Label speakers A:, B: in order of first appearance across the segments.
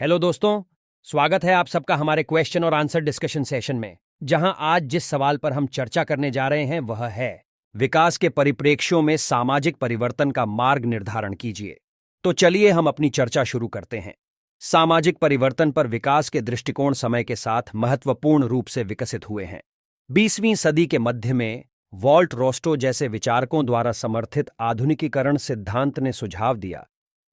A: Hello दोस्तों, स्वागत है आप सबका हमारे क्वेश्चन और आंसर डिस्कशन सेशन में, जहां आज जिस सवाल पर हम चर्चा करने जा रहे हैं वह है विकास के परिप्रेक्ष्यों में सामाजिक परिवर्तन का मार्ग निर्धारण कीजिए। तो चलिए हम अपनी चर्चा शुरू करते हैं। सामाजिक परिवर्तन पर विकास के दृष्टिकोण समय के साथ महत्वपूर्ण रूप से विकसित हुए हैं। 20वीं सदी के मध्य में वॉल्ट रोस्टो जैसे विचारकों द्वारा समर्थित आधुनिकीकरण सिद्धांत ने सुझाव दिया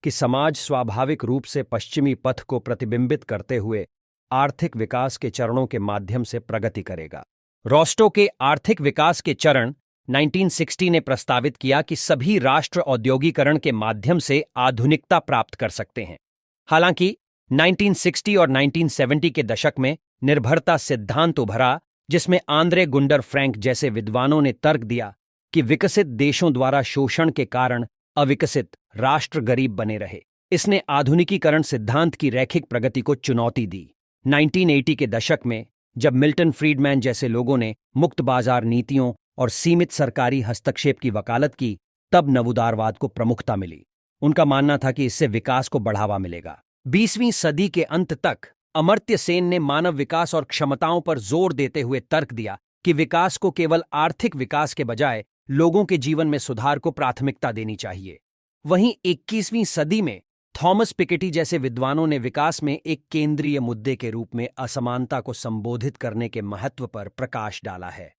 A: कि समाज स्वाभाविक रूप से पश्चिमी पथ को प्रतिबिंबित करते हुए आर्थिक विकास के चरणों के माध्यम से प्रगति करेगा। रोस्टो के आर्थिक विकास के चरण 1960 ने प्रस्तावित किया कि सभी राष्ट्र औद्योगिकरण के माध्यम से आधुनिकता प्राप्त कर सकते हैं। हालांकि 1960 और 1970 के दशक में निर्भरता सिद्धांत उभरा, जिसमें आंद्रे गुंडर फ्रैंक जैसे विद्वानों ने तर्क दिया कि विकसित देशों द्वारा शोषण के कारण अविकसित राष्ट्र गरीब बने रहे। इसने आधुनिकीकरण सिद्धांत की रैखिक प्रगति को चुनौती दी। 1980 के दशक में जब मिल्टन फ्रीडमैन जैसे लोगों ने मुक्त बाजार नीतियों और सीमित सरकारी हस्तक्षेप की वकालत की, तब नवोदारवाद को प्रमुखता मिली। उनका मानना था कि इससे विकास को बढ़ावा मिलेगा। 20वीं सदी के अंत तक अमर्त्य सेन ने मानव विकास और क्षमताओं पर जोर देते हुए तर्क दिया कि विकास को केवल आर्थिक विकास के बजाय लोगों के जीवन में सुधार को प्राथमिकता देनी चाहिए। वहीं 21वीं सदी में थॉमस पिकेटी जैसे विद्वानों ने विकास में एक केंद्रीय मुद्दे के रूप में असमानता को संबोधित करने के महत्व पर प्रकाश डाला है।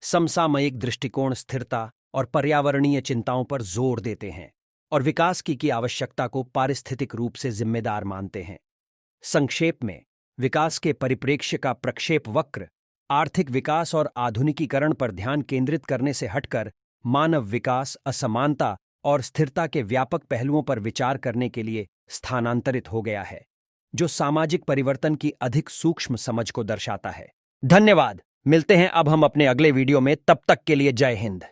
A: समसामयिक दृष्टिकोण स्थिरता और पर्यावरणीय चिंताओं पर जोर देते हैं और विकास की आवश्यकता को पारिस्थितिक रूप से जिम्मेदार मानते हैं। संक्षेप में, विकास के परिप्रेक्ष्य का प्रक्षेप वक्र आर्थिक विकास और आधुनिकीकरण पर ध्यान केंद्रित करने से हटकर मानव विकास, असमानता और स्थिरता के व्यापक पहलुओं पर विचार करने के लिए स्थानांतरित हो गया है, जो सामाजिक परिवर्तन की अधिक सूक्ष्म समझ को दर्शाता है। धन्यवाद। मिलते हैं अब हम अपने अगले वीडियो में। तब तक के लिए जय हिंद।